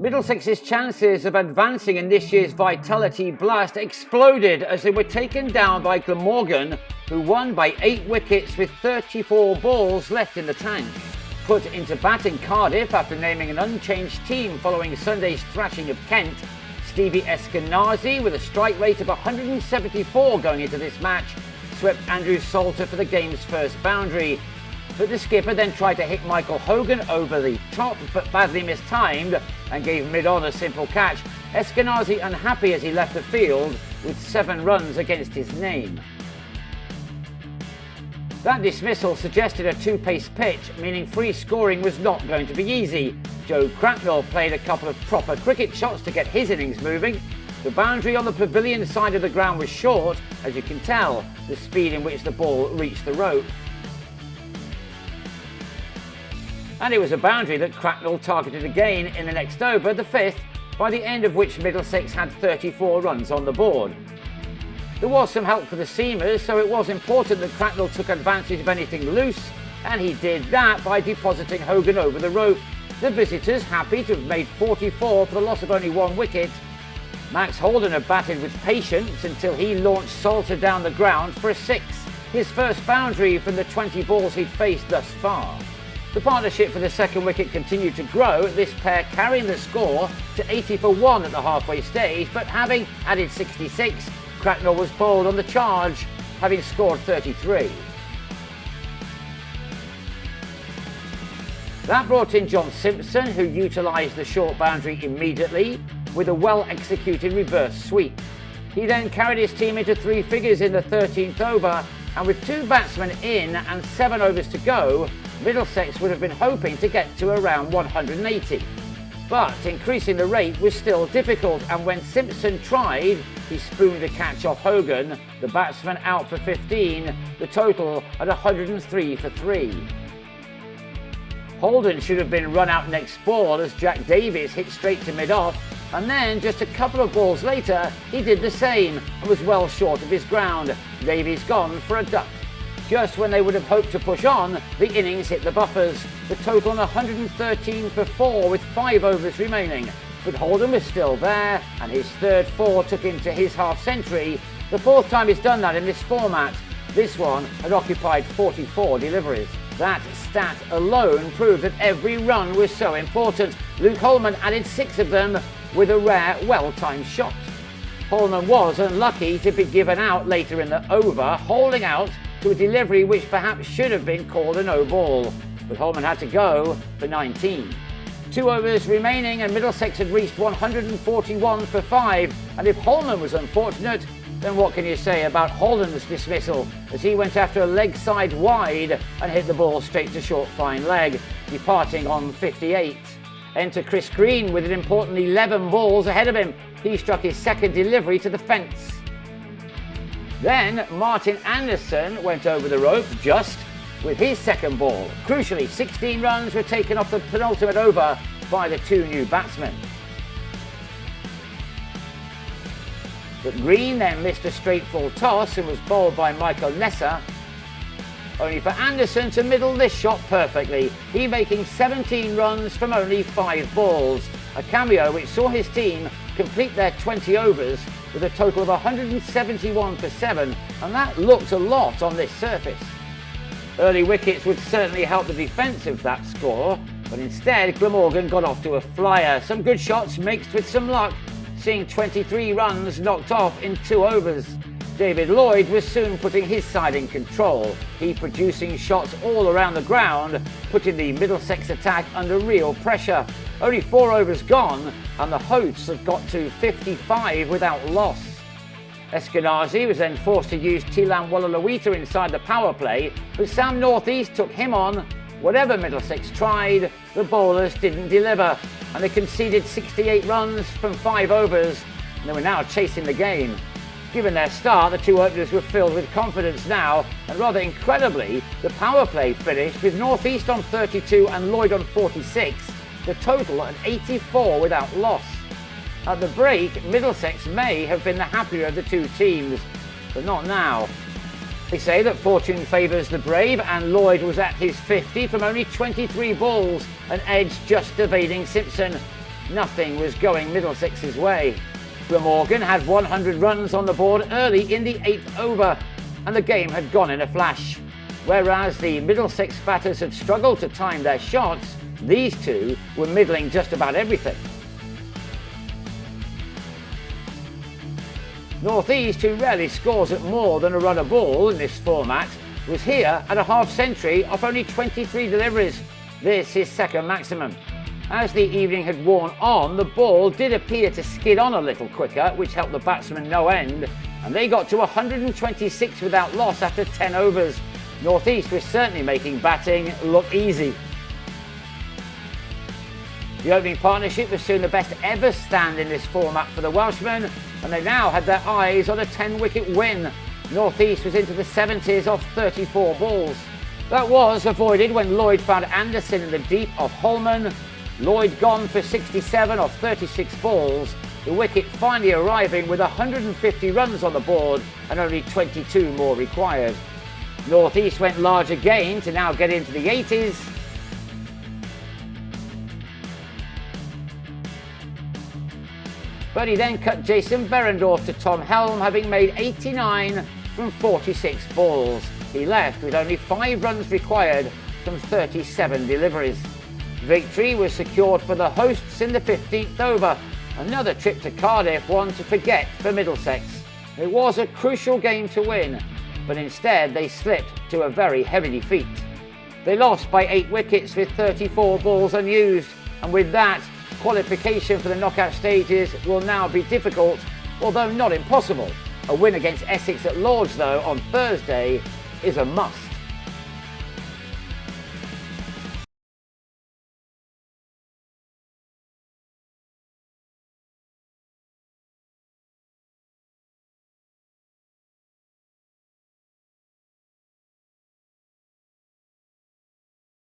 Middlesex's chances of advancing in this year's Vitality Blast exploded as they were taken down by Glamorgan, who won by 8 wickets with 34 balls left in the tank. Put into bat in Cardiff after naming an unchanged team following Sunday's thrashing of Kent, Stevie Eskenazi, with a strike rate of 174 going into this match, swept Andrew Salter for the game's first boundary. But the skipper then tried to hit Michael Hogan over the top, but badly mistimed and gave mid-on a simple catch. Eskenazi unhappy as he left the field with 7 runs against his name. That dismissal suggested a two-pace pitch, meaning free scoring was not going to be easy. Joe Cracknell played a couple of proper cricket shots to get his innings moving. The boundary on the pavilion side of the ground was short, as you can tell, the speed in which the ball reached the rope. And it was a boundary that Cracknell targeted again in the next over, the 5th, by the end of which Middlesex had 34 runs on the board. There was some help for the seamers, so it was important that Cracknell took advantage of anything loose, and he did that by depositing Hogan over the rope. The visitors happy to have made 44 for the loss of only 1 wicket. Max Holden had batted with patience until he launched Salter down the ground for a 6, his first boundary from the 20 balls he'd faced thus far. The partnership for the second wicket continued to grow, this pair carrying the score to 80 for 1 at the halfway stage, but having added 66, Cracknell was bowled on the charge, having scored 33. That brought in John Simpson, who utilised the short boundary immediately with a well-executed reverse sweep. He then carried his team into 3 figures in the 13th over, and with 2 batsmen in and 7 overs to go, Middlesex would have been hoping to get to around 180. But increasing the rate was still difficult, and when Simpson tried, he spooned a catch off Hogan, the batsman out for 15, the total at 103 for 3. Holden should have been run out next ball as Jack Davies hit straight to mid-off, and then just a couple of balls later he did the same and was well short of his ground. Davies gone for a duck. Just when they would have hoped to push on, the innings hit the buffers, the total on 113 for 4 with 5 overs remaining. But Holden was still there, and his third 4 took him to his half-century, the 4th time he's done that in this format. This one had occupied 44 deliveries. That stat alone proved that every run was so important. Luke Holman added 6 of them with a rare, well-timed shot. Holman was unlucky to be given out later in the over, holding out to a delivery which perhaps should have been called a no ball, but Holman had to go for 19. 2 overs remaining and Middlesex had reached 141 for 5, and if Holman was unfortunate, then what can you say about Holden's dismissal as he went after a leg side wide and hit the ball straight to short fine leg, departing on 58. Enter Chris Green with an important 11 balls ahead of him. He struck his second delivery to the fence. Then Martin Anderson went over the rope just with his second ball. Crucially, 16 runs were taken off the penultimate over by the 2 new batsmen. But Green then missed a straight full toss and was bowled by Michael Nessa, only for Anderson to middle this shot perfectly, he making 17 runs from only 5 balls, a cameo which saw his team complete their 20 overs with a total of 171 for 7, and that looked a lot on this surface. Early wickets would certainly help the defence of that score, but instead Glamorgan got off to a flyer. Some good shots mixed with some luck, seeing 23 runs knocked off in 2 overs. David Lloyd was soon putting his side in control, he producing shots all around the ground, putting the Middlesex attack under real pressure. Only 4 overs gone, and the hosts had got to 55 without loss. Eskenazi was then forced to use Tilan Walalawita inside the power play, but Sam Northeast took him on. Whatever Middlesex tried, the bowlers didn't deliver, and they conceded 68 runs from 5 overs, and they were now chasing the game. Given their start, the 2 openers were filled with confidence now, and rather incredibly, the power play finished with Northeast on 32 and Lloyd on 46, the total at 84 without loss. At the break, Middlesex may have been the happier of the 2 teams, but not now. They say that fortune favours the brave, and Lloyd was at his 50 from only 23 balls, an edge just evading Simpson. Nothing was going Middlesex's way. Glamorgan had 100 runs on the board early in the 8th over, and the game had gone in a flash. Whereas the Middlesex batters had struggled to time their shots, these two were middling just about everything. North East, who rarely scores at more than a run a ball in this format, was here at a half-century off only 23 deliveries. This is second maximum. As the evening had worn on, the ball did appear to skid on a little quicker, which helped the batsmen no end, and they got to 126 without loss after 10 overs. North East was certainly making batting look easy. The opening partnership was soon the best ever stand in this format for the Welshmen, and they now had their eyes on a 10-wicket win. North East was into the 70s off 34 balls. That was avoided when Lloyd found Anderson in the deep off Holman. Lloyd gone for 67 off 36 balls, the wicket finally arriving with 150 runs on the board and only 22 more required. North East went large again to now get into the 80s. But he then cut Jason Berendorf to Tom Helm, having made 89 from 46 balls. He left with only 5 runs required from 37 deliveries. Victory was secured for the hosts in the 15th over. Another trip to Cardiff, one to forget for Middlesex. It was a crucial game to win, but instead they slipped to a very heavy defeat. They lost by 8 wickets with 34 balls unused, and with that, qualification for the knockout stages will now be difficult, although not impossible. A win against Essex at Lord's, though, on Thursday is a must.